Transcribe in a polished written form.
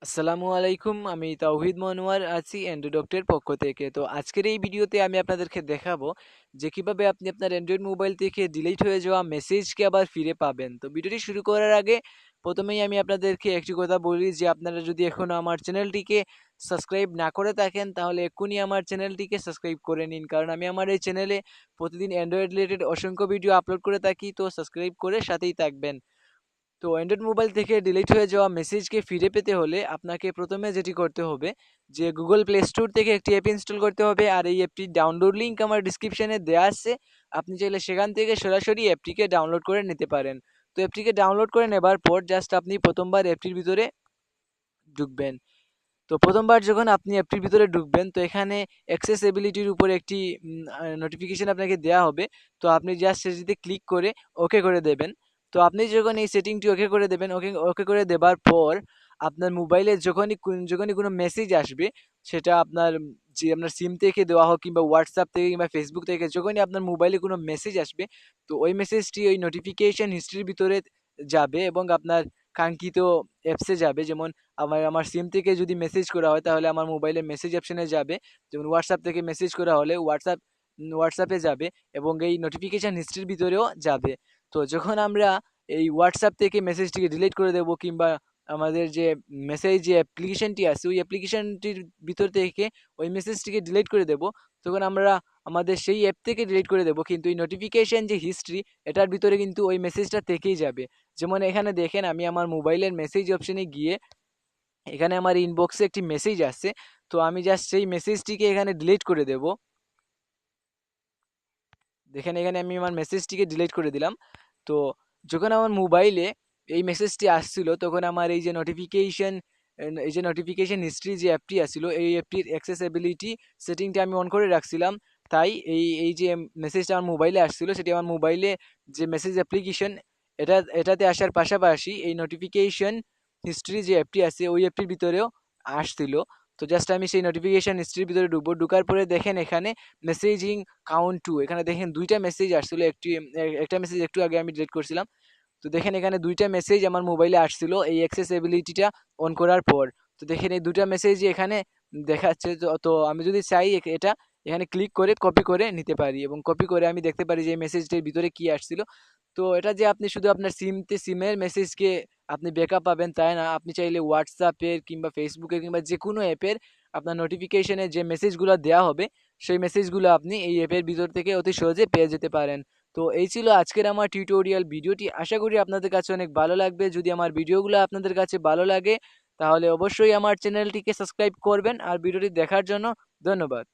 আসসালামু আলাইকুম। আমি তাওহিদ মনোয়ার আছি অ্যান্ড্রয়েড ডক্টের পক্ষ থেকে। তো আজকের এই ভিডিওতে আমি আপনাদেরকে দেখাবো যে কিভাবে আপনি আপনার অ্যান্ড্রয়েড মোবাইল থেকে ডিলিট হয়ে যাওয়া মেসেজকে আবার ফিরে পাবেন। তো ভিডিওটি শুরু করার আগে প্রথমেই আমি আপনাদেরকে একটি কথা বলি যে আপনারা যদি এখনও আমার চ্যানেলটিকে সাবস্ক্রাইব না করে থাকেন তাহলে এক্ষুনি আমার চ্যানেলটিকে সাবস্ক্রাইব করে নিন, কারণ আমি আমার এই চ্যানেলে প্রতিদিন অ্যান্ড্রয়েড রিলেটেড অসংখ্য ভিডিও আপলোড করে থাকি। তো সাবস্ক্রাইব করে সাথেই থাকবেন। তো অ্যান্ড্রয়েড মোবাইল থেকে ডিলিট হয়ে যাওয়া মেসেজকে ফিরে পেতে হলে আপনাকে প্রথমে যেটি করতে হবে যে গুগল প্লে স্টোর থেকে একটি অ্যাপ ইনস্টল করতে হবে, আর এই অ্যাপটির ডাউনলোড লিঙ্ক আমার ডিসক্রিপশনে দেওয়া আছে। আপনি চাইলে সেখান থেকে সরাসরি অ্যাপটিকে ডাউনলোড করে নিতে পারেন। তো অ্যাপটিকে ডাউনলোড করে নেবার পর জাস্ট আপনি প্রথমবার অ্যাপটির ভিতরে ঢুকবেন। তো প্রথমবার যখন আপনি অ্যাপটির ভিতরে ঢুকবেন তো এখানে অ্যাক্সেসিবিলিটির উপর একটি নোটিফিকেশন আপনাকে দেওয়া হবে। তো আপনি জাস্ট সেটিতে ক্লিক করে ওকে করে দেবেন। তো আপনি যখন এই সেটিংটি ওকে করে দেবেন, ওকে ওকে করে দেবার পর আপনার মোবাইলে যখনই কোনো মেসেজ আসবে, সেটা আপনার যে আপনার সিম থেকে দেওয়া হোক কিংবা হোয়াটসঅ্যাপ থেকে কিংবা ফেসবুক থেকে, যখনই আপনার মোবাইলে কোনো মেসেজ আসবে তো ওই মেসেজটি ওই নোটিফিকেশন হিস্ট্রির ভিতরে যাবে এবং আপনার কাঙ্ক্ষিত অ্যাপসে যাবে। যেমন আমার সিম থেকে যদি মেসেজ করা হয় তাহলে আমার মোবাইলে মেসেজ অপশনে যাবে। যেমন হোয়াটসঅ্যাপ থেকে মেসেজ করা হলে হোয়াটসঅ্যাপে যাবে এবং এই নোটিফিকেশান হিস্ট্রির ভিতরেও যাবে। তো যখন আমরা এই হোয়াটসঅ্যাপ থেকে মেসেজটিকে ডিলিট করে দেবো কিংবা আমাদের যে মেসেজ যে অ্যাপ্লিকেশনটি আছে ওই অ্যাপ্লিকেশনটির ভিতর থেকে ওই মেসেজটিকে ডিলিট করে দেবো, তখন আমরা আমাদের সেই অ্যাপ থেকে ডিলিট করে দেবো, কিন্তু এই নোটিফিকেশান যে হিস্ট্রি এটার ভিতরে কিন্তু ওই মেসেজটা থেকেই যাবে। যেমন এখানে দেখেন, আমি আমার মোবাইলের মেসেজ অপশনে গিয়ে এখানে আমার ইনবক্সে একটি মেসেজ আসছে। তো আমি জাস্ট সেই মেসেজটিকে এখানে ডিলিট করে দেব। দেখেন এখানে আমি আমার মেসেজটিকে ডিলিট করে দিলাম। তো যখন আমার মোবাইলে এই মেসেজটি আসছিল তখন আমার এই যে নোটিফিকেশন হিস্ট্রি যে অ্যাপটি আসছিল এই অ্যাপটির অ্যাক্সেসিবিলিটি সেটিংটা আমি অন করে রাখছিলাম। তাই এই যে মেসেজটা আমার মোবাইলে আসছিল সেটি আমার মোবাইলে যে মেসেজ অ্যাপ্লিকেশন এটাতে আসার পাশাপাশি এই নোটিফিকেশন হিস্ট্রি যে অ্যাপটি আছে ওই অ্যাপটির ভিতরেও আসছিল। তো জাস্ট আমি সেই নোটিফিকেশন হিস্ট্রির ভিতরে ঢুকবো। ঢুকার পরে দেখেন এখানে মেসেজিং কাউন্ট টু, এখানে দেখেন দুইটা মেসেজ আসছিল। একটা মেসেজ একটু আগে আমি ডিলিট করছিলাম। তো দেখেন এখানে দুইটা মেসেজ আমার মোবাইলে আসছিল এই অ্যাক্সেসিবিলিটিটা অন করার পর। তো দেখেন এই দুইটা মেসেজ এখানে দেখাচ্ছে। তো আমি যদি চাই এটা এখানে ক্লিক করে কপি করে নিতে পারি এবং কপি করে আমি দেখতে পারি যে এই মেসেজটির ভিতরে কি আসছিল। তো এটা যে আপনি শুধু আপনার সিমের মেসেজকে আপনি ব্যাকআপ পাবেন তাই না, আপনি চাইলে হোয়াটসঅ্যাপের কিংবা ফেসবুকের কিংবা যে কোনো অ্যাপের আপনার নোটিফিকেশনে যে মেসেজগুলো দেওয়া হবে সেই মেসেজগুলো আপনি এই অ্যাপের ভিতর থেকে অতি সহজে পেয়ে যেতে পারেন। তো এই ছিল আজকের আমার টিউটোরিয়াল ভিডিওটি। আশা করি আপনাদের কাছে অনেক ভালো লাগবে। যদি আমার ভিডিওগুলো আপনাদের কাছে ভালো লাগে তাহলে অবশ্যই আমার চ্যানেলটিকে সাবস্ক্রাইব করবেন। আর ভিডিওটি দেখার জন্য ধন্যবাদ।